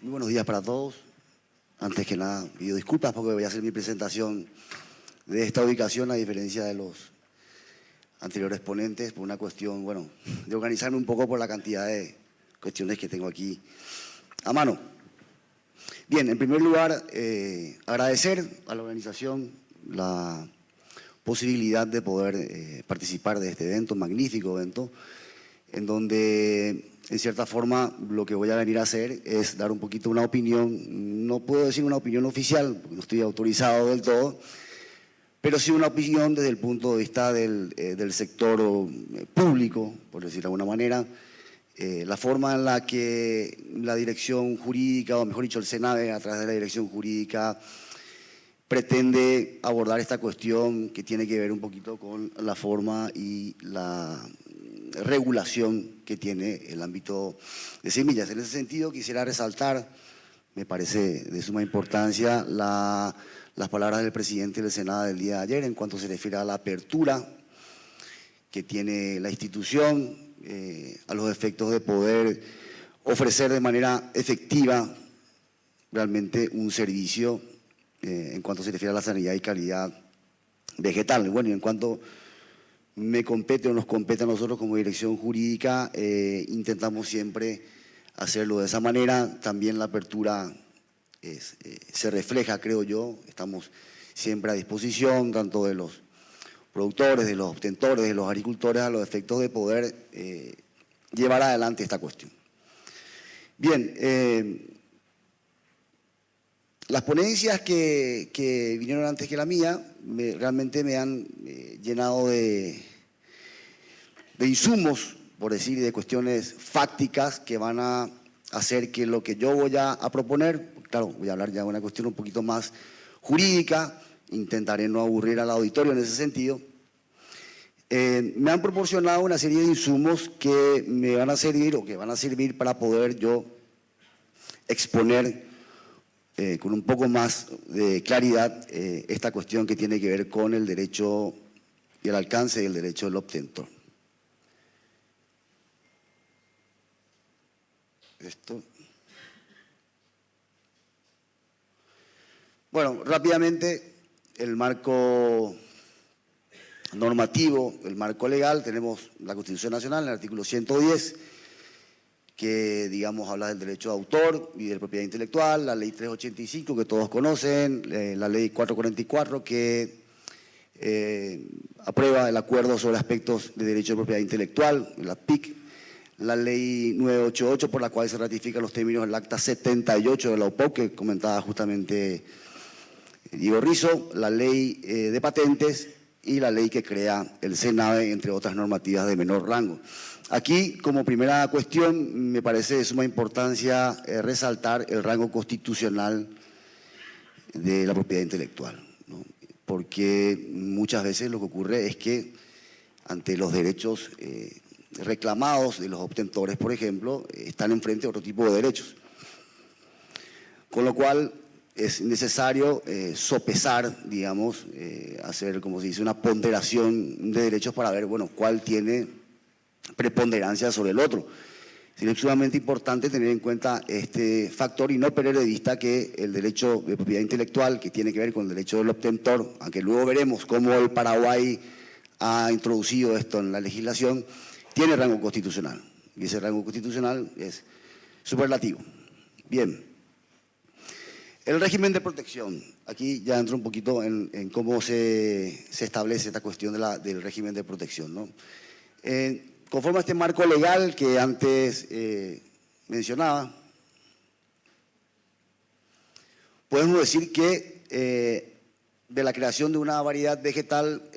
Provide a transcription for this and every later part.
Muy buenos días para todos. Antes que nada, pido disculpas porque voy a hacer mi presentación de esta ubicación a diferencia de los anteriores ponentes por una cuestión, bueno, de organizarme un poco por la cantidad de cuestiones que tengo aquí a mano. Bien, en primer lugar, agradecer a la organización la posibilidad de poder participar de este evento, magnífico evento, en donde, en cierta forma, lo que voy a venir a hacer es dar un poquito una opinión, no puedo decir una opinión oficial, porque no estoy autorizado del todo, pero sí una opinión desde el punto de vista del sector público, por decir de alguna manera, la forma en la que la dirección jurídica, o mejor dicho, el SENAVE, a través de la dirección jurídica, pretende abordar esta cuestión que tiene que ver un poquito con la forma y la regulación que tiene el ámbito de semillas. En ese sentido, quisiera resaltar, me parece de suma importancia, las palabras del presidente del Senado del día de ayer en cuanto se refiere a la apertura que tiene la institución a los efectos de poder ofrecer de manera efectiva realmente un servicio en cuanto se refiere a la sanidad y calidad vegetal. Bueno, y en cuanto me compete o nos compete a nosotros como dirección jurídica, intentamos siempre hacerlo de esa manera. También la apertura se refleja, creo yo, estamos siempre a disposición, tanto de los productores, de los obtentores, de los agricultores, a los efectos de poder llevar adelante esta cuestión. Bien, las ponencias que vinieron antes que la mía realmente me han llenado de insumos, por decir, de cuestiones fácticas que van a hacer que lo que yo voy a proponer, claro, voy a hablar ya de una cuestión un poquito más jurídica, intentaré no aburrir al auditorio en ese sentido. Me han proporcionado una serie de insumos que me van a servir o que van a servir para poder yo exponer con un poco más de claridad esta cuestión que tiene que ver con el derecho y el alcance del derecho del obtentor. Bueno, rápidamente, el marco normativo, el marco legal, tenemos la Constitución Nacional, el artículo 110, que, digamos, habla del derecho de autor y de propiedad intelectual, la ley 385, que todos conocen, la ley 444, que aprueba el acuerdo sobre aspectos de derecho de propiedad intelectual, la PIC, la ley 988, por la cual se ratifican los términos del acta 78 de la OPOC, que comentaba justamente Diego Rizo, la ley de patentes y la ley que crea el SENAVE, entre otras normativas de menor rango. Aquí, como primera cuestión, me parece de suma importancia resaltar el rango constitucional de la propiedad intelectual, ¿no? Porque muchas veces lo que ocurre es que ante los derechos reclamados de los obtentores, por ejemplo, están enfrente de otro tipo de derechos. Con lo cual es necesario sopesar, digamos, hacer, como se dice, una ponderación de derechos para ver, bueno, cuál tiene preponderancia sobre el otro. Es sumamente importante tener en cuenta este factor y no perder de vista que el derecho de propiedad intelectual, que tiene que ver con el derecho del obtentor, aunque luego veremos cómo el Paraguay ha introducido esto en la legislación, tiene rango constitucional. Y ese rango constitucional es superlativo. Bien. El régimen de protección. Aquí ya entro un poquito en cómo se establece esta cuestión del régimen de protección, ¿no? Conforme a este marco legal que antes mencionaba, podemos decir que de la creación de una variedad vegetal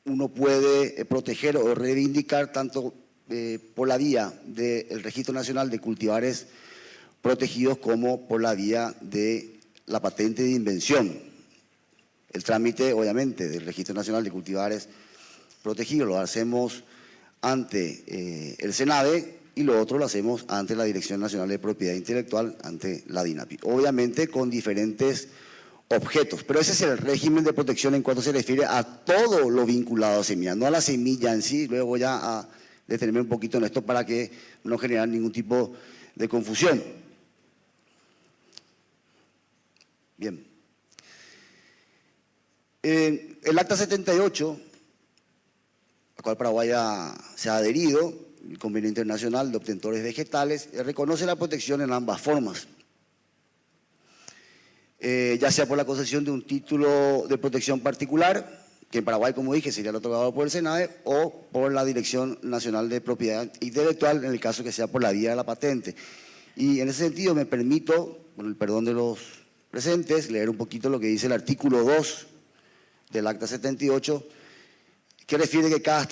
uno puede proteger o reivindicar tanto por la vía del Registro Nacional de Cultivares Protegidos como por la vía de la patente de invención. El trámite, obviamente, del Registro Nacional de Cultivares Protegidos lo hacemos ante el SENAVE y lo otro lo hacemos ante la Dirección Nacional de Propiedad Intelectual, ante la DINAPI. Obviamente con diferentes objetos, pero ese es el régimen de protección en cuanto se refiere a todo lo vinculado a semilla, no a la semilla en sí. Luego voy a detenerme un poquito en esto para que no generar ningún tipo de confusión. Bien. El Acta 78, al cual Paraguay se ha adherido, el Convenio Internacional de Obtentores Vegetales, reconoce la protección en ambas formas, ya sea por la concesión de un título de protección particular, que en Paraguay, como dije, sería otorgado por el SENADE, o por la Dirección Nacional de Propiedad Intelectual, en el caso que sea por la vía de la patente. Y en ese sentido me permito, con el perdón de los presentes, leer un poquito lo que dice el artículo 2 del Acta 78, que refiere que cada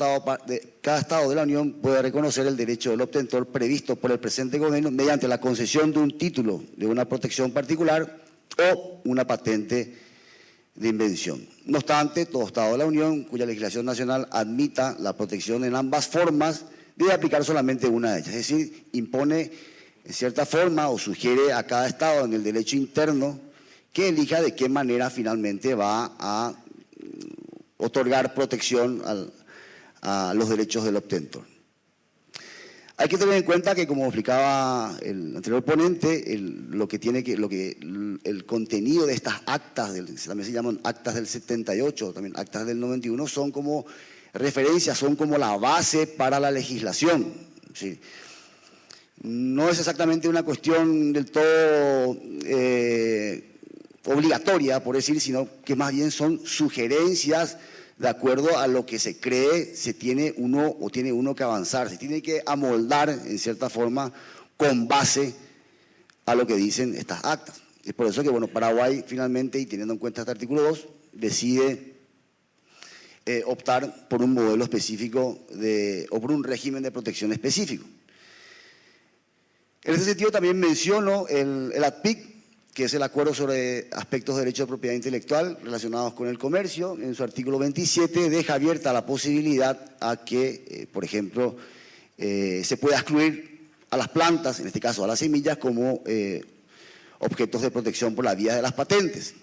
Estado de la Unión puede reconocer el derecho del obtentor previsto por el presente gobierno mediante la concesión de un título de una protección particular o una patente de invención. No obstante, todo Estado de la Unión cuya legislación nacional admita la protección en ambas formas debe aplicar solamente una de ellas, es decir, impone en cierta forma o sugiere a cada Estado en el derecho interno que elija de qué manera finalmente va a otorgar protección a los derechos del obtentor. Hay que tener en cuenta que, como explicaba el anterior ponente, el contenido de estas actas, también se llaman actas del 78, también actas del 91, son como referencias, son como la base para la legislación. ¿Sí? No es exactamente una cuestión del todo obligatoria, por decir, sino que más bien son sugerencias de acuerdo a lo que se cree tiene uno que avanzar, se tiene que amoldar en cierta forma con base a lo que dicen estas actas. Es por eso que, bueno, Paraguay finalmente, y teniendo en cuenta este artículo 2, decide optar por un modelo específico o por un régimen de protección específico. En ese sentido también menciono el ADPIC, que es el Acuerdo sobre Aspectos de Derecho de Propiedad Intelectual relacionados con el comercio. En su artículo 27 deja abierta la posibilidad a que, por ejemplo, se pueda excluir a las plantas, en este caso a las semillas, como objetos de protección por la vía de las patentes.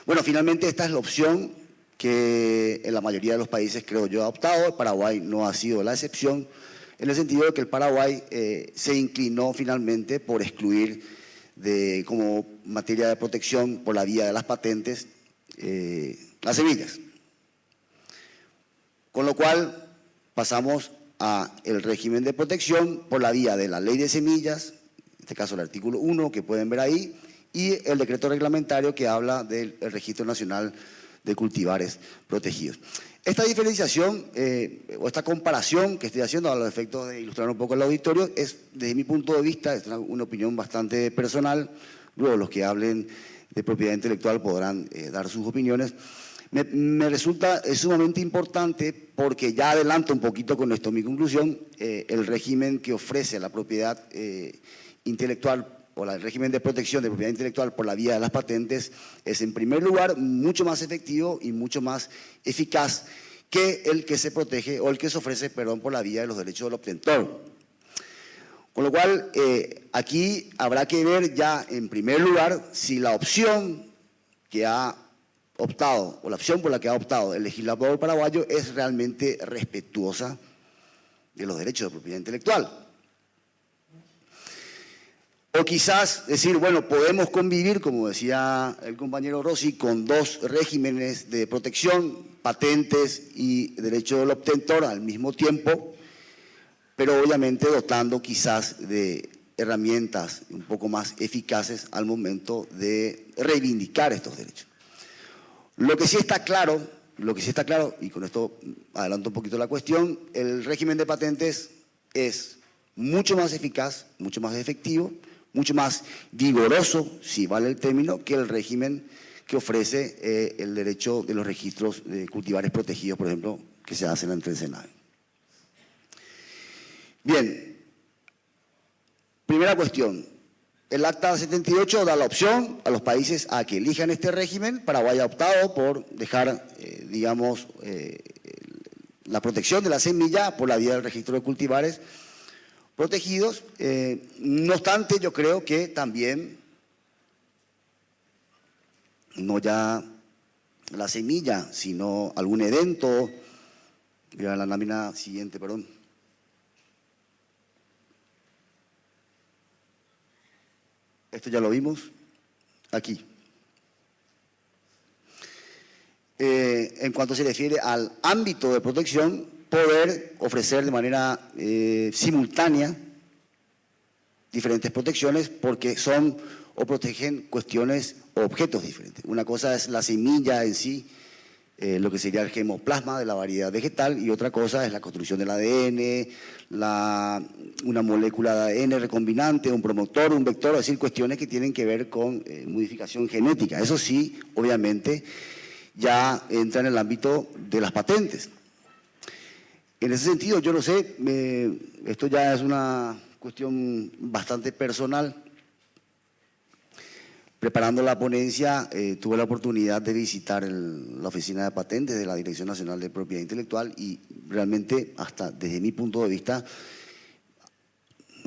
Bueno, finalmente esta es la opción que en la mayoría de los países, creo yo, ha optado. Paraguay no ha sido la excepción, en el sentido de que el Paraguay se inclinó finalmente por excluir como materia de protección por la vía de las patentes las semillas. Con lo cual pasamos al régimen de protección por la vía de la ley de semillas, en este caso el artículo 1 que pueden ver ahí, y el decreto reglamentario que habla del Registro Nacional de Cultivares Protegidos. Esta diferenciación o esta comparación que estoy haciendo a los efectos de ilustrar un poco el auditorio es, desde mi punto de vista, es una opinión bastante personal. Luego los que hablen de propiedad intelectual podrán dar sus opiniones. Me resulta sumamente importante porque ya adelanto un poquito con esto mi conclusión, el régimen que ofrece la propiedad intelectual o el régimen de protección de propiedad intelectual por la vía de las patentes es, en primer lugar, mucho más efectivo y mucho más eficaz que el que se protege o el que se ofrece, perdón, por la vía de los derechos del obtentor. Con lo cual, aquí habrá que ver ya, en primer lugar, si la opción que ha optado, o la opción por la que ha optado el legislador paraguayo es realmente respetuosa de los derechos de propiedad intelectual. O quizás decir, bueno, podemos convivir, como decía el compañero Rossi, con dos regímenes de protección, patentes y derecho del obtentor al mismo tiempo, pero obviamente dotando quizás de herramientas un poco más eficaces al momento de reivindicar estos derechos. Lo que sí está claro, y con esto adelanto un poquito la cuestión, el régimen de patentes es mucho más eficaz, mucho más efectivo, mucho más vigoroso, si vale el término, que el régimen que ofrece el derecho de los registros de cultivares protegidos, por ejemplo, que se hacen ante el SENADE. Bien, primera cuestión. El Acta 78 da la opción a los países a que elijan este régimen. Paraguay ha optado por dejar, la protección de la semilla por la vía del registro de cultivares protegidos. No obstante, yo creo que también, no ya la semilla, sino algún evento, mira la lámina siguiente, perdón. Esto ya lo vimos. aquí. En cuanto se refiere al ámbito de protección, poder ofrecer de manera simultánea diferentes protecciones porque son o protegen cuestiones o objetos diferentes. Una cosa es la semilla en sí, lo que sería el gemoplasma de la variedad vegetal, y otra cosa es la construcción del ADN, una molécula de ADN recombinante, un promotor, un vector, es decir, cuestiones que tienen que ver con modificación genética. Eso sí, obviamente, ya entra en el ámbito de las patentes. En ese sentido, yo lo sé, esto ya es una cuestión bastante personal. Preparando la ponencia, tuve la oportunidad de visitar la oficina de patentes de la Dirección Nacional de Propiedad Intelectual y realmente, hasta desde mi punto de vista,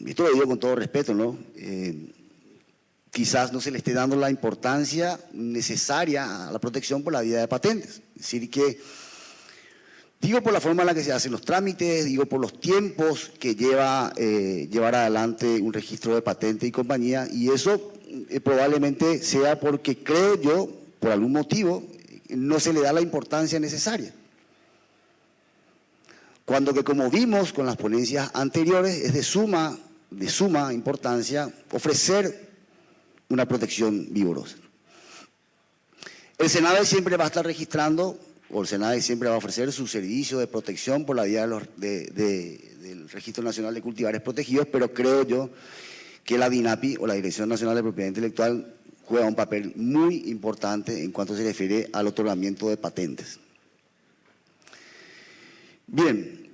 esto lo digo con todo respeto, ¿no? Quizás no se le esté dando la importancia necesaria a la protección por la vía de patentes. Es decir, que digo por la forma en la que se hacen los trámites, digo por los tiempos que lleva llevar adelante un registro de patente y compañía, y eso probablemente sea porque, creo yo, por algún motivo, no se le da la importancia necesaria. Cuando que, como vimos con las ponencias anteriores, es de suma importancia ofrecer una protección vigorosa. El SENAVE siempre va a estar registrando, o el SENAVE siempre va a ofrecer su servicio de protección por la vía del Registro Nacional de Cultivares Protegidos, pero creo yo que la DINAPI, o la Dirección Nacional de Propiedad Intelectual, juega un papel muy importante en cuanto se refiere al otorgamiento de patentes. Bien,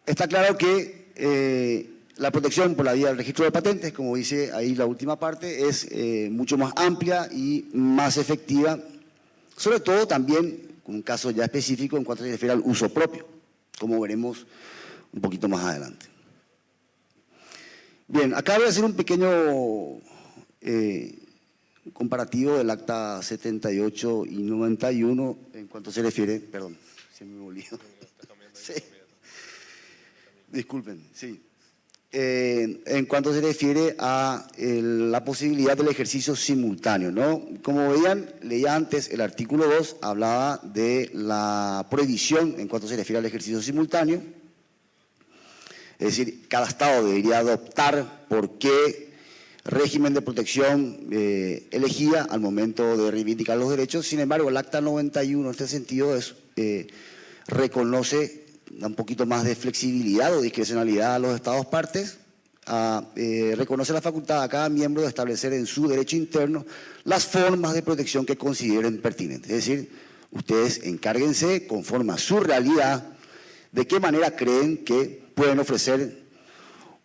está claro que la protección por la vía del registro de patentes, como dice ahí la última parte, es mucho más amplia y más efectiva, sobre todo también con un caso ya específico en cuanto se refiere al uso propio, como veremos un poquito más adelante. Bien, acá voy a hacer un pequeño comparativo del acta 78 y 91 en cuanto se refiere, perdón, se me olvidó. Sí. Disculpen, sí. En cuanto se refiere a la posibilidad del ejercicio simultáneo, ¿no? Como veían, leía antes, el artículo 2 hablaba de la prohibición en cuanto se refiere al ejercicio simultáneo. Es decir, cada Estado debería adoptar por qué régimen de protección elegía al momento de reivindicar los derechos. Sin embargo, el Acta 91 en este sentido reconoce un poquito más de flexibilidad o discrecionalidad a los Estados partes, reconoce la facultad a cada miembro de establecer en su derecho interno las formas de protección que consideren pertinentes. Es decir, ustedes encárguense conforme a su realidad de qué manera creen que pueden ofrecer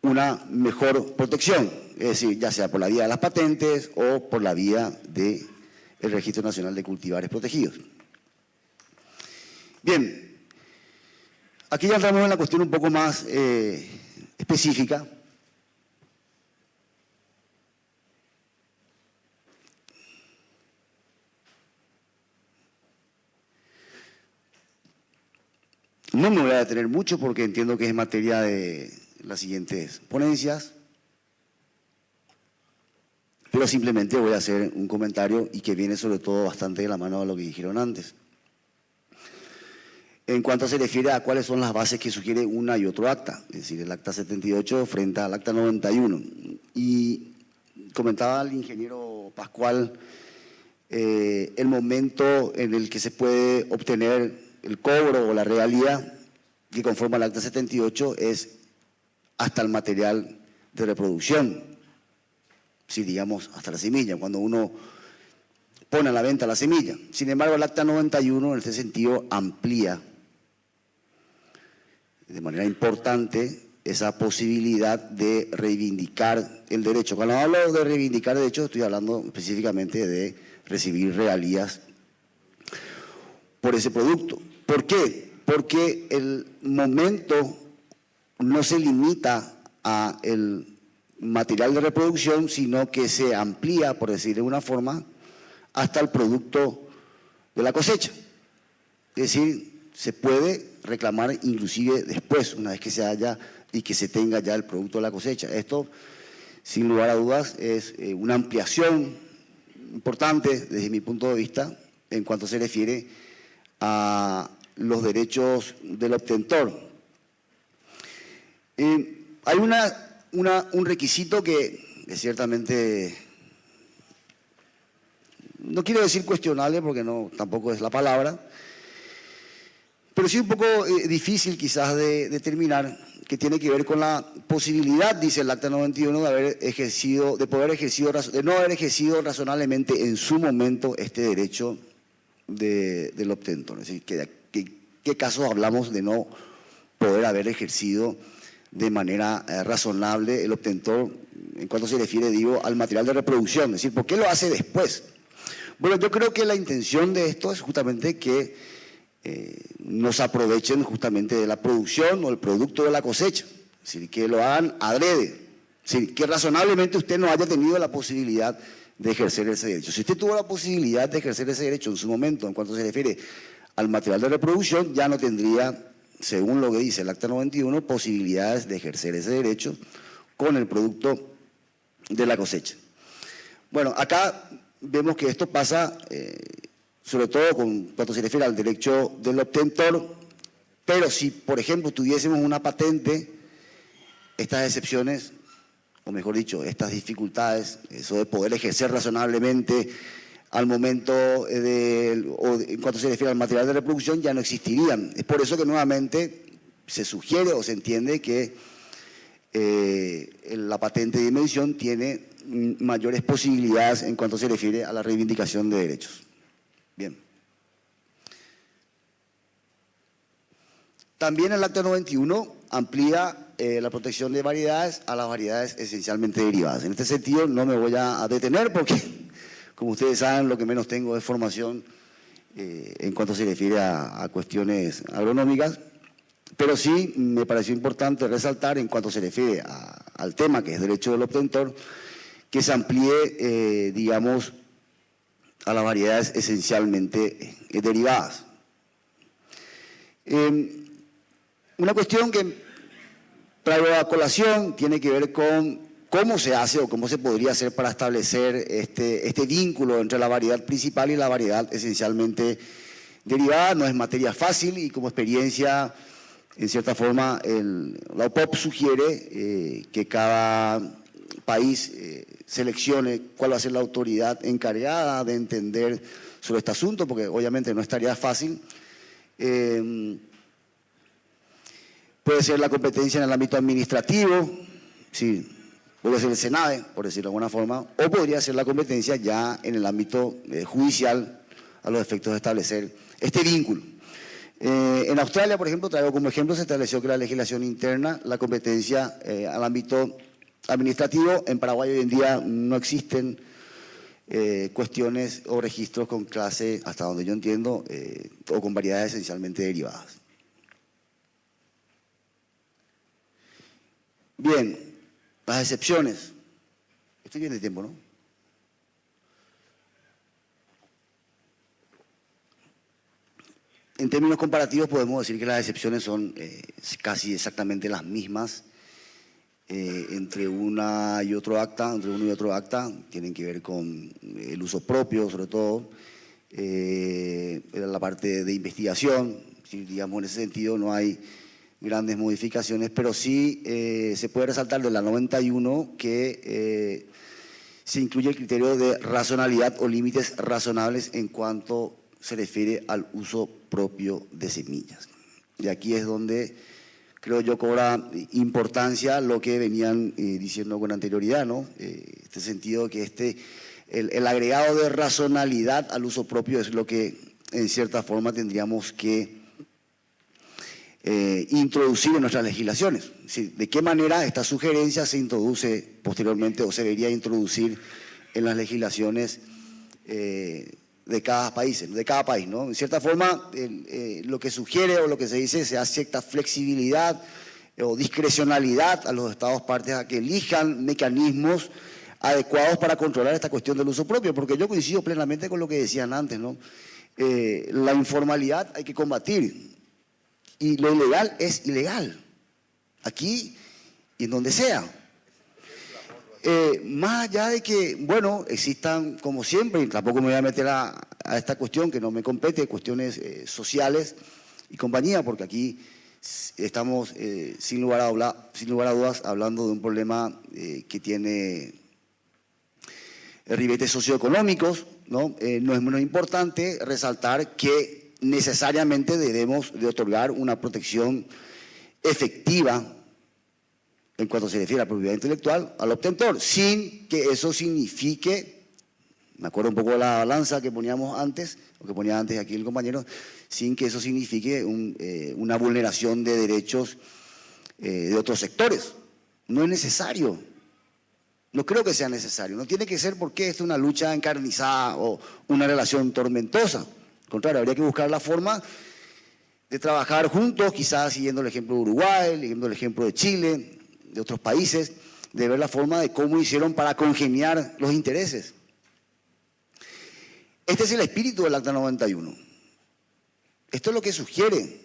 una mejor protección, es decir, ya sea por la vía de las patentes o por la vía del Registro Nacional de Cultivares Protegidos. Bien, aquí ya entramos en la cuestión un poco más específica. No me voy a detener mucho porque entiendo que es materia de las siguientes ponencias, pero simplemente voy a hacer un comentario y que viene sobre todo bastante de la mano de lo que dijeron antes. En cuanto se refiere a cuáles son las bases que sugiere una y otro acta, es decir, el acta 78 frente al acta 91. Y comentaba el ingeniero Pascual el momento en el que se puede obtener el cobro o la regalía que conforma el acta 78 es hasta el material de reproducción, si digamos hasta la semilla, cuando uno pone a la venta la semilla. Sin embargo, el acta 91 en este sentido amplía de manera importante esa posibilidad de reivindicar el derecho. Cuando hablo de reivindicar derechos, estoy hablando específicamente de recibir regalías por ese producto. ¿Por qué? Porque el momento no se limita a el material de reproducción, sino que se amplía, por decir de una forma, hasta el producto de la cosecha. Es decir, se puede reclamar inclusive después, una vez que se haya y que se tenga ya el producto de la cosecha. Esto sin lugar a dudas, es una ampliación importante desde mi punto de vista en cuanto se refiere a los derechos del obtentor. Hay un requisito que ciertamente, no quiero decir cuestionable porque no, tampoco es la palabra, pero sí un poco difícil quizás de determinar, que tiene que ver con la posibilidad, dice el Acta 91, de no haber ejercido razonablemente en su momento este derecho del obtentor. Es decir, ¿qué casos hablamos de no poder haber ejercido de manera razonable el obtentor en cuanto se refiere, digo, al material de reproducción? Es decir, ¿por qué lo hace después? Bueno, yo creo que la intención de esto es justamente que nos aprovechen justamente de la producción o el producto de la cosecha, es decir, que lo hagan adrede, es decir, que razonablemente usted no haya tenido la posibilidad de ejercer ese derecho. Si usted tuvo la posibilidad de ejercer ese derecho en su momento, en cuanto se refiere al material de reproducción, ya no tendría, según lo que dice el Acta 91, posibilidades de ejercer ese derecho con el producto de la cosecha. Bueno, acá vemos que esto pasa sobre todo cuando se refiere al derecho del obtentor, pero si, por ejemplo, tuviésemos una patente, estas excepciones, o mejor dicho, estas dificultades, eso de poder ejercer razonablemente al momento o en cuanto se refiere al material de reproducción, ya no existirían. Es por eso que nuevamente se sugiere o se entiende que la patente de dimensión tiene mayores posibilidades en cuanto se refiere a la reivindicación de derechos. Bien. También el Acta 91 amplía la protección de variedades a las variedades esencialmente derivadas. En este sentido no me voy a detener porque, como ustedes saben, lo que menos tengo es formación en cuanto se refiere a cuestiones agronómicas, pero sí me pareció importante resaltar en cuanto se refiere al tema que es derecho del obtentor, que se amplíe, digamos, a las variedades esencialmente derivadas. Una cuestión que traigo a colación tiene que ver con cómo se hace o cómo se podría hacer para establecer este vínculo entre la variedad principal y la variedad esencialmente derivada. No es materia fácil y como experiencia, en cierta forma, la OPOP sugiere que cada país seleccione cuál va a ser la autoridad encargada de entender sobre este asunto, porque obviamente no es tarea fácil. Puede ser la competencia en el ámbito administrativo, sí, puede ser el SENADE, por decirlo de alguna forma, o podría ser la competencia ya en el ámbito judicial a los efectos de establecer este vínculo. En Australia, por ejemplo, traigo como ejemplo, se estableció que la legislación interna, la competencia al ámbito administrativo. En Paraguay hoy en día no existen cuestiones o registros con clase, hasta donde yo entiendo, o con variedades esencialmente derivadas. Bien, las excepciones. Estoy bien de tiempo, ¿no? En términos comparativos podemos decir que las excepciones son casi exactamente las mismas entre uno y otro acta, tienen que ver con el uso propio, sobre todo, la parte de investigación, digamos, en ese sentido no hay grandes modificaciones, pero sí se puede resaltar de la 91 que se incluye el criterio de razonabilidad o límites razonables en cuanto se refiere al uso propio de semillas. Y aquí es donde creo yo cobra importancia lo que venían diciendo con anterioridad, ¿no? Este sentido que el agregado de razonabilidad al uso propio es lo que en cierta forma tendríamos que introducir en nuestras legislaciones. Es decir, de qué manera esta sugerencia se introduce posteriormente o se debería introducir en las legislaciones de cada país, ¿no? En cierta forma, lo que sugiere o lo que se dice, se hace cierta flexibilidad o discrecionalidad a los estados partes a que elijan mecanismos adecuados para controlar esta cuestión del uso propio, porque yo coincido plenamente con lo que decían antes, ¿no? La informalidad hay que combatir y lo ilegal es ilegal, aquí y en donde sea. más allá de que, bueno, existan, como siempre, y tampoco me voy a meter a esta cuestión que no me compete, cuestiones sociales y compañía, porque aquí estamos, sin lugar a dudas, hablando de un problema que tiene ribetes socioeconómicos, ¿no? No es menos importante resaltar que necesariamente debemos de otorgar una protección efectiva en cuanto se refiere a la propiedad intelectual al obtentor, sin que eso signifique, me acuerdo un poco de la balanza que poníamos antes, o que ponía antes aquí el compañero, sin que eso signifique una vulneración de derechos de otros sectores. No es necesario, no creo que sea necesario, no tiene que ser porque esto es una lucha encarnizada o una relación tormentosa. Al contrario, habría que buscar la forma de trabajar juntos, quizás siguiendo el ejemplo de Uruguay, siguiendo el ejemplo de Chile, de otros países, de ver la forma de cómo hicieron para congeniar los intereses. Este es el espíritu del Acta 91. Esto es lo que sugiere,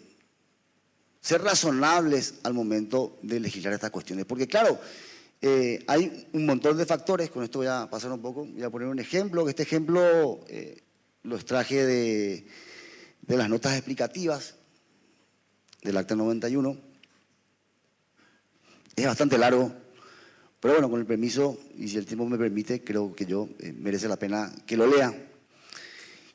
ser razonables al momento de legislar estas cuestiones. Porque claro, hay un montón de factores, con esto voy a pasar un poco, voy a poner un ejemplo, que este ejemplo lo extraje de las notas explicativas del Acta 91. Es bastante largo, pero bueno, con el permiso, y si el tiempo me permite, creo que merece la pena que lo lea.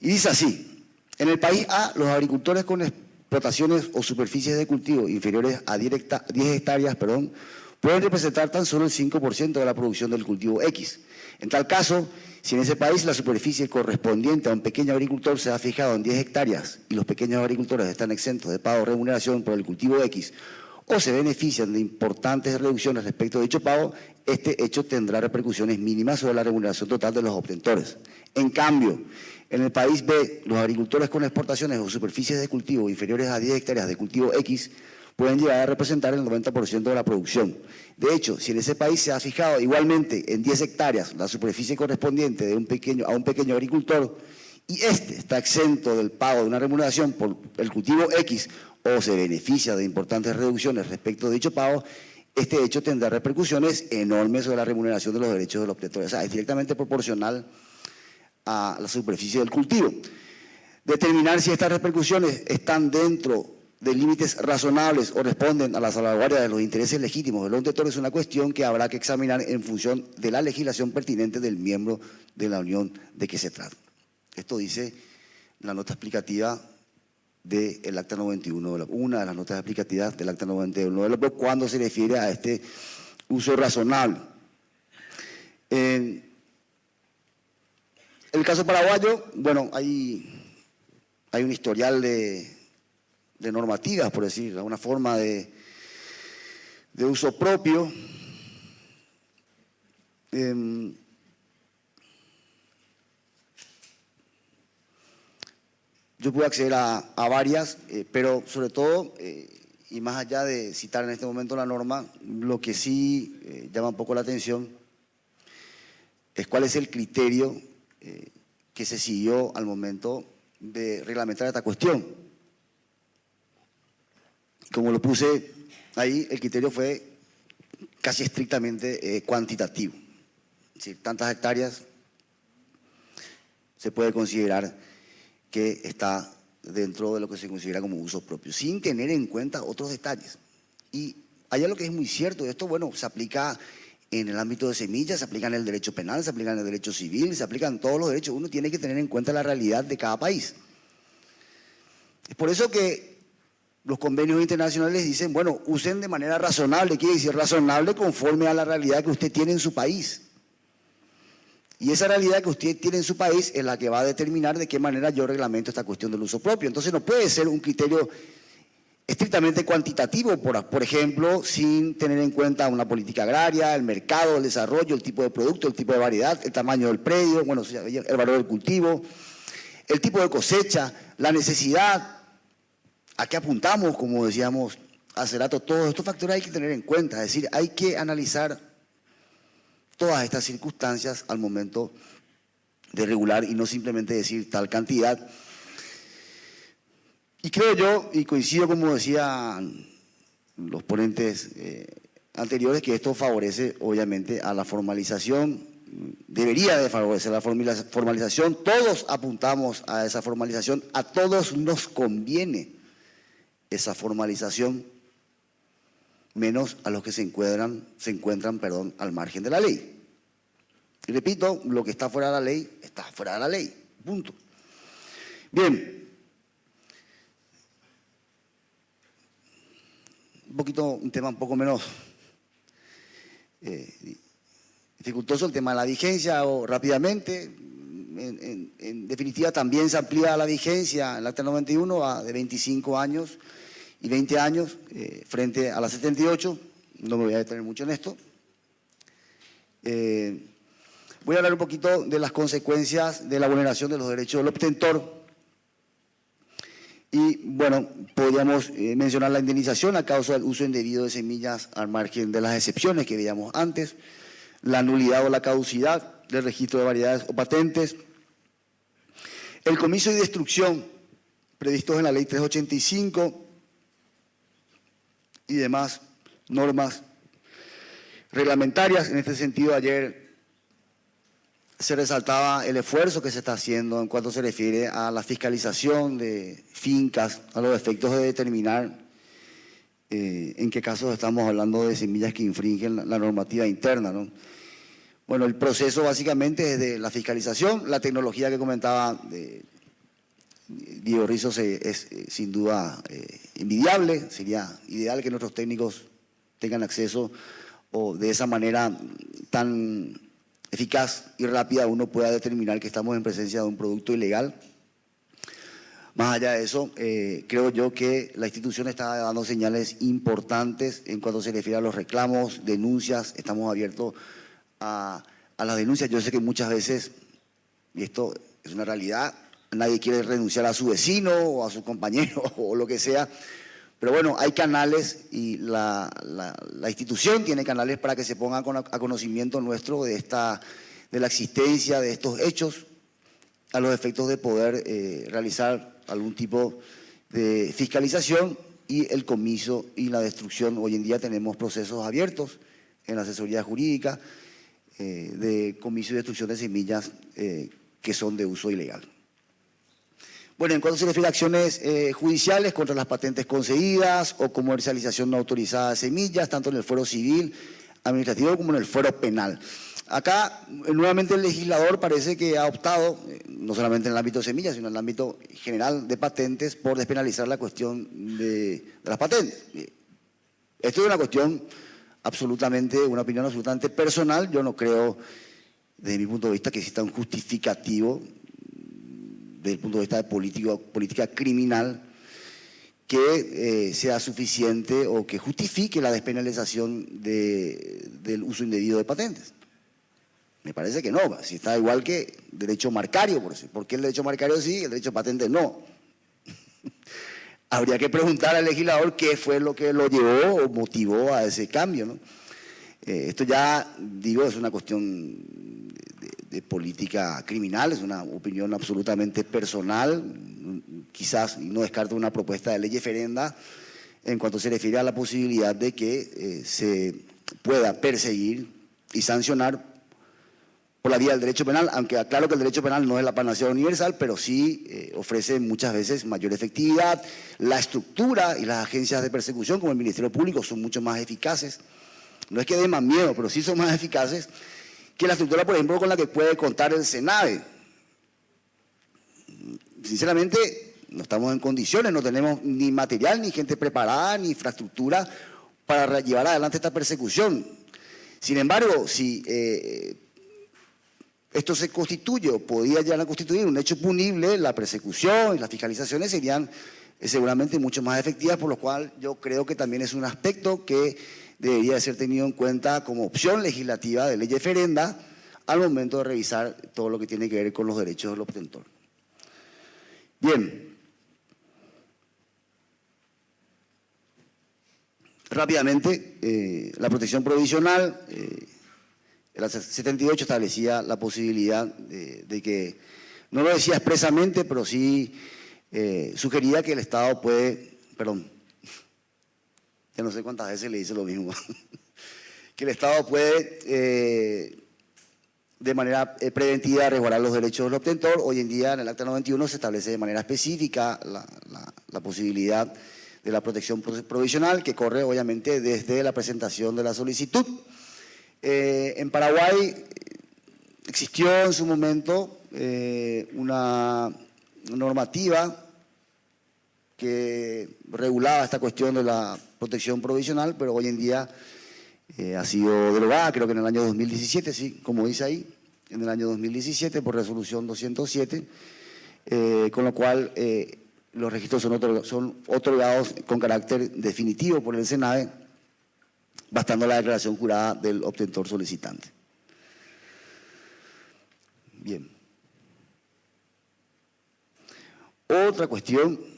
Y dice así: en el país A, los agricultores con explotaciones o superficies de cultivo inferiores a 10 hectáreas, pueden representar tan solo el 5% de la producción del cultivo X. En tal caso, si en ese país la superficie correspondiente a un pequeño agricultor se ha fijado en 10 hectáreas y los pequeños agricultores están exentos de pago o remuneración por el cultivo X, o se benefician de importantes reducciones respecto de dicho pago, este hecho tendrá repercusiones mínimas sobre la remuneración total de los obtentores. En cambio, en el país B, los agricultores con exportaciones o superficies de cultivo inferiores a 10 hectáreas de cultivo X pueden llegar a representar el 90% de la producción. De hecho, si en ese país se ha fijado igualmente en 10 hectáreas la superficie correspondiente a un pequeño agricultor y este está exento del pago de una remuneración por el cultivo X o se beneficia de importantes reducciones respecto de dicho pago, este hecho tendrá repercusiones enormes sobre la remuneración de los derechos del obtentor. O sea, es directamente proporcional a la superficie del cultivo. Determinar si estas repercusiones están dentro de límites razonables o responden a la salvaguardia de los intereses legítimos del obtentor es una cuestión que habrá que examinar en función de la legislación pertinente del miembro de la Unión de que se trata. Esto dice la nota explicativa del Acta 91, una de las notas explicativas del Acta 91, cuando se refiere a este uso razonable. En el caso paraguayo, bueno, hay un historial de normativas, por decir, una forma de uso propio. Yo puedo acceder a varias, pero sobre todo, y más allá de citar en este momento la norma, lo que sí llama un poco la atención es cuál es el criterio que se siguió al momento de reglamentar esta cuestión. Como lo puse ahí, el criterio fue casi estrictamente cuantitativo. Es decir, tantas hectáreas se puede considerar que está dentro de lo que se considera como uso propio, sin tener en cuenta otros detalles. Y allá lo que es muy cierto, esto, bueno, se aplica en el ámbito de semillas, se aplica en el derecho penal, se aplica en el derecho civil, se aplican todos los derechos. Uno tiene que tener en cuenta la realidad de cada país. Es por eso que los convenios internacionales dicen, bueno, usen de manera razonable, quiere decir razonable conforme a la realidad que usted tiene en su país. Y esa realidad que usted tiene en su país es la que va a determinar de qué manera yo reglamento esta cuestión del uso propio. Entonces no puede ser un criterio estrictamente cuantitativo, por ejemplo, sin tener en cuenta una política agraria, el mercado, el desarrollo, el tipo de producto, el tipo de variedad, el tamaño del predio, bueno, el valor del cultivo, el tipo de cosecha, la necesidad, a qué apuntamos, como decíamos hace rato, todos estos factores hay que tener en cuenta, es decir, hay que analizar todas estas circunstancias al momento de regular y no simplemente decir tal cantidad. Y creo yo, y coincido como decían los ponentes anteriores que esto favorece obviamente a la formalización, debería de favorecer la formalización, todos apuntamos a esa formalización, a todos nos conviene esa formalización, menos a los que se encuentran, al margen de la ley. Y repito, lo que está fuera de la ley, está fuera de la ley, punto. Bien. Un tema un poco menos dificultoso, el tema de la vigencia, o rápidamente. En definitiva, también se amplía la vigencia en el Acta 91 de 25 años y 20 años frente a la 78. No me voy a detener mucho en esto. Voy a hablar un poquito de las consecuencias de la vulneración de los derechos del obtentor. Y bueno, podríamos mencionar la indemnización a causa del uso indebido de semillas al margen de las excepciones que veíamos antes, la nulidad o la caducidad del registro de variedades o patentes, el comiso y destrucción previstos en la Ley 385 y demás normas reglamentarias. En este sentido, ayer se resaltaba el esfuerzo que se está haciendo en cuanto se refiere a la fiscalización de fincas, a los efectos de determinar en qué casos estamos hablando de semillas que infringen la normativa interna, ¿no? Bueno, el proceso básicamente es de la fiscalización. La tecnología que comentaba Diego Rizos es sin duda envidiable. Sería ideal que nuestros técnicos tengan acceso o de esa manera tan eficaz y rápida uno pueda determinar que estamos en presencia de un producto ilegal. Más allá de eso, creo yo que la institución está dando señales importantes en cuanto se refiere a los reclamos, denuncias. Estamos abiertos a las denuncias. Yo sé que muchas veces, y esto es una realidad, nadie quiere renunciar a su vecino o a su compañero o lo que sea, pero bueno, hay canales y la institución tiene canales para que se ponga a conocimiento nuestro de la existencia de estos hechos, a los efectos de poder realizar algún tipo de fiscalización y el comiso y la destrucción. Hoy en día tenemos procesos abiertos en la asesoría jurídica de comiso y destrucción de semillas que son de uso ilegal. Bueno, en cuanto se refiere a acciones judiciales contra las patentes concedidas o comercialización no autorizada de semillas, tanto en el fuero civil, administrativo como en el fuero penal. Acá, nuevamente, el legislador parece que ha optado, no solamente en el ámbito de semillas, sino en el ámbito general de patentes, por despenalizar la cuestión de las patentes. Esto es una cuestión una opinión absolutamente personal. Yo no creo, desde mi punto de vista, que exista un justificativo desde el punto de vista de política criminal que sea suficiente o que justifique la despenalización del uso indebido de patentes. Me parece que no, si está igual que derecho marcario, ¿por qué el derecho marcario sí y el derecho de patentes no? Habría que preguntar al legislador qué fue lo que lo llevó o motivó a ese cambio, ¿no? Esto ya, digo, es una cuestión de política criminal, es una opinión absolutamente personal. Quizás no descarto una propuesta de ley referenda en cuanto se refiere a la posibilidad de que se pueda perseguir y sancionar por la vía del derecho penal, aunque aclaro que el derecho penal no es la panacea universal, pero sí ofrece muchas veces mayor efectividad. La estructura y las agencias de persecución, como el Ministerio Público, son mucho más eficaces. No es que den más miedo, pero sí son más eficaces que la estructura, por ejemplo, con la que puede contar el SENAVE. Sinceramente, no estamos en condiciones, no tenemos ni material, ni gente preparada, ni infraestructura para llevar adelante esta persecución. Sin embargo, si esto se constituye o podía llegar a constituir un hecho punible, la persecución y las fiscalizaciones serían seguramente mucho más efectivas, por lo cual yo creo que también es un aspecto que debería ser tenido en cuenta como opción legislativa de ley referenda al momento de revisar todo lo que tiene que ver con los derechos del obtentor. Bien. Rápidamente, la protección provisional, el 78 establecía la posibilidad de que, no lo decía expresamente, pero sí sugería que el Estado ya no sé cuántas veces le dice lo mismo, que el Estado puede de manera preventiva resguardar los derechos del obtentor. Hoy en día en el Acta 91 se establece de manera específica la posibilidad de la protección provisional, que corre obviamente desde la presentación de la solicitud. En Paraguay existió en su momento una normativa que regulaba esta cuestión de la protección provisional, pero hoy en día ha sido derogada, creo que en el año 2017, sí, como dice ahí, en el año 2017 por resolución 207, con lo cual los registros son otorgados con carácter definitivo por el SENAVE, bastando la declaración jurada del obtentor solicitante. Bien. Otra cuestión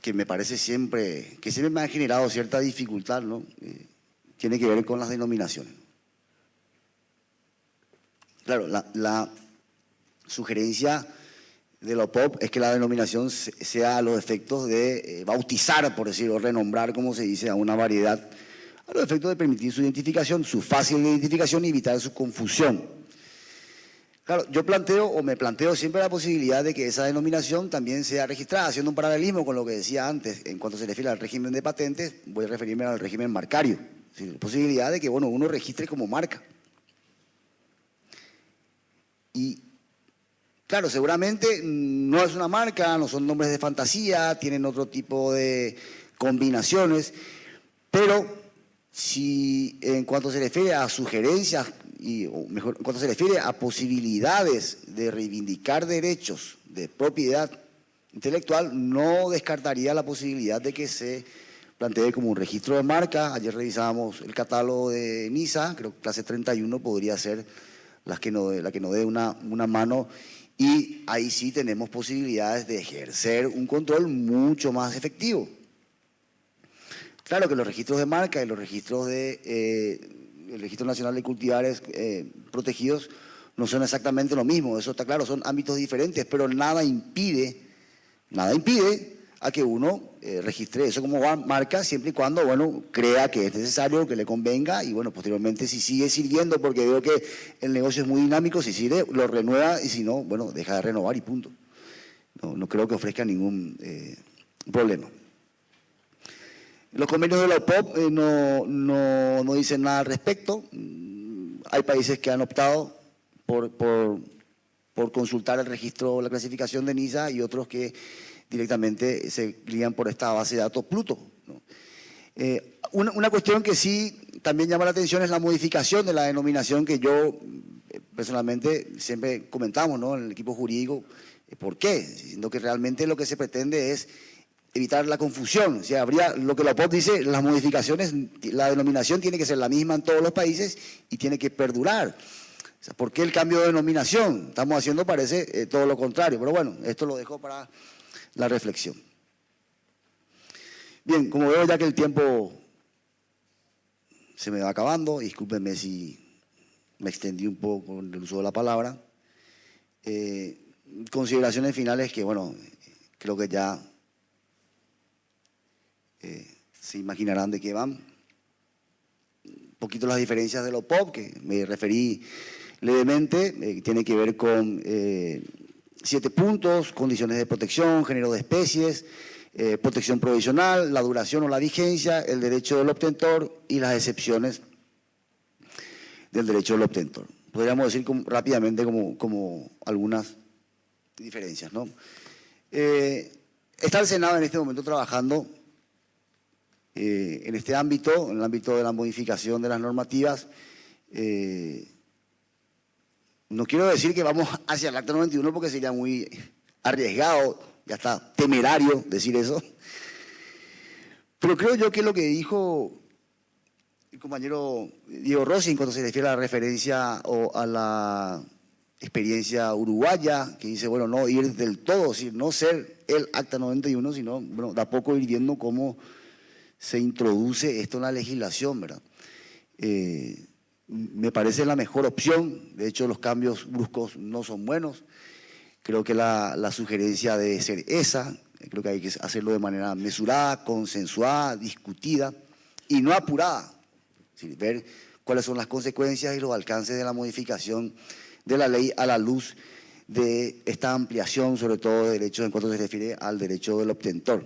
que me parece siempre me ha generado cierta dificultad, ¿no? Tiene que ver con las denominaciones. Claro, la sugerencia de la OPOP es que la denominación sea a los efectos de bautizar, por decirlo, renombrar, como se dice, a una variedad, a los efectos de permitir su identificación, su fácil identificación y evitar su confusión. Claro, yo me planteo siempre la posibilidad de que esa denominación también sea registrada, haciendo un paralelismo con lo que decía antes, en cuanto se refiere al régimen de patentes, voy a referirme al régimen marcario. Es decir, la posibilidad de que uno registre como marca. Y claro, seguramente no es una marca, no son nombres de fantasía, tienen otro tipo de combinaciones, pero si en cuanto se refiere a sugerencias, o mejor, en cuanto se refiere a posibilidades de reivindicar derechos de propiedad intelectual, no descartaría la posibilidad de que se plantee como un registro de marca. Ayer revisábamos el catálogo de NISA, creo que clase 31 podría ser la que nos dé una mano, y ahí sí tenemos posibilidades de ejercer un control mucho más efectivo. Claro que los registros de marca y los registros el Registro Nacional de Cultivares Protegidos no son exactamente lo mismo, eso está claro, son ámbitos diferentes, pero nada impide a que uno registre eso como marca siempre y cuando, crea que es necesario, que le convenga, y posteriormente si sigue sirviendo, porque veo que el negocio es muy dinámico, si sirve, lo renueva, y si no, deja de renovar y punto. No creo que ofrezca ningún problema. Los convenios de la OPOP no dicen nada al respecto. Hay países que han optado por consultar el registro, la clasificación de NISA, y otros que directamente se guían por esta base de datos Pluto, ¿no? Una cuestión que sí también llama la atención es la modificación de la denominación, que yo personalmente siempre comentamos, ¿no?, en el equipo jurídico. ¿Por qué? Siendo que realmente lo que se pretende es evitar la confusión. O sea, habría lo que la OPOP dice, las modificaciones, la denominación tiene que ser la misma en todos los países y tiene que perdurar. O sea, ¿por qué el cambio de denominación? Estamos haciendo, parece, todo lo contrario. Pero bueno, esto lo dejo para la reflexión. Bien, como veo ya que el tiempo se me va acabando, discúlpenme si me extendí un poco con el uso de la palabra. Consideraciones finales que, creo que ya se imaginarán de qué van. Un poquito las diferencias de la OPOP, que me referí levemente, tiene que ver con 7 puntos: condiciones de protección, género de especies, protección provisional, la duración o la vigencia, el derecho del obtentor y las excepciones del derecho del obtentor. Podríamos decir rápidamente como algunas diferencias, ¿no? Está el Senado en este momento trabajando en este ámbito, en el ámbito de la modificación de las normativas. No quiero decir que vamos hacia el Acta 91 porque sería muy arriesgado, ya está temerario decir eso, pero creo yo que lo que dijo el compañero Diego Rossi en cuanto se refiere a la referencia o a la experiencia uruguaya, que dice, no ir del todo, no ser el Acta 91, sino, de a poco ir viendo cómo se introduce esto en la legislación, ¿verdad? Me parece la mejor opción. De hecho, los cambios bruscos no son buenos. Creo que la sugerencia debe ser esa. Creo que hay que hacerlo de manera mesurada, consensuada, discutida y no apurada. Es decir, ver cuáles son las consecuencias y los alcances de la modificación de la ley a la luz de esta ampliación, sobre todo de derechos en cuanto se refiere al derecho del obtentor.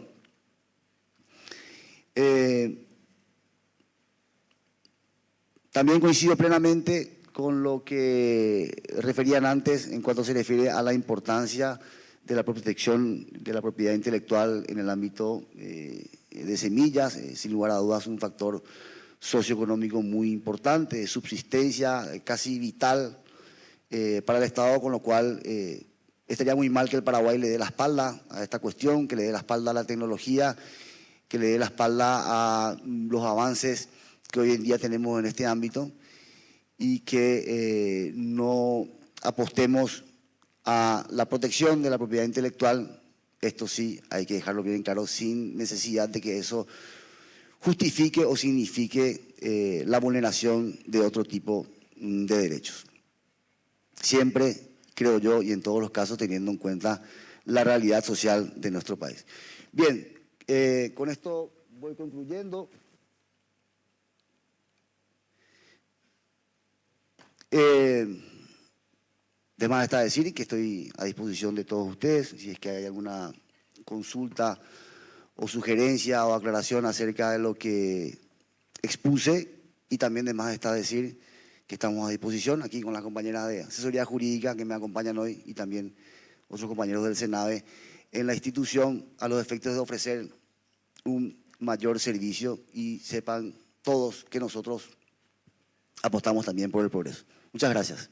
También coincido plenamente con lo que referían antes en cuanto se refiere a la importancia de la protección de la propiedad intelectual en el ámbito de semillas. Sin lugar a dudas, un factor socioeconómico muy importante, de subsistencia casi vital para el Estado, con lo cual estaría muy mal que el Paraguay le dé la espalda a esta cuestión, que le dé la espalda a la tecnología, que le dé la espalda a los avances que hoy en día tenemos en este ámbito y que no apostemos a la protección de la propiedad intelectual. Esto sí, hay que dejarlo bien claro, sin necesidad de que eso justifique o signifique la vulneración de otro tipo de derechos. Siempre, creo yo, y en todos los casos, teniendo en cuenta la realidad social de nuestro país. Bien, con esto voy concluyendo. De más está decir que estoy a disposición de todos ustedes, si es que hay alguna consulta o sugerencia o aclaración acerca de lo que expuse, y también de más está decir que estamos a disposición aquí con las compañeras de asesoría jurídica que me acompañan hoy y también otros compañeros del SENAVE en la institución a los efectos de ofrecer un mayor servicio, y sepan todos que nosotros apostamos también por el progreso. Muchas gracias.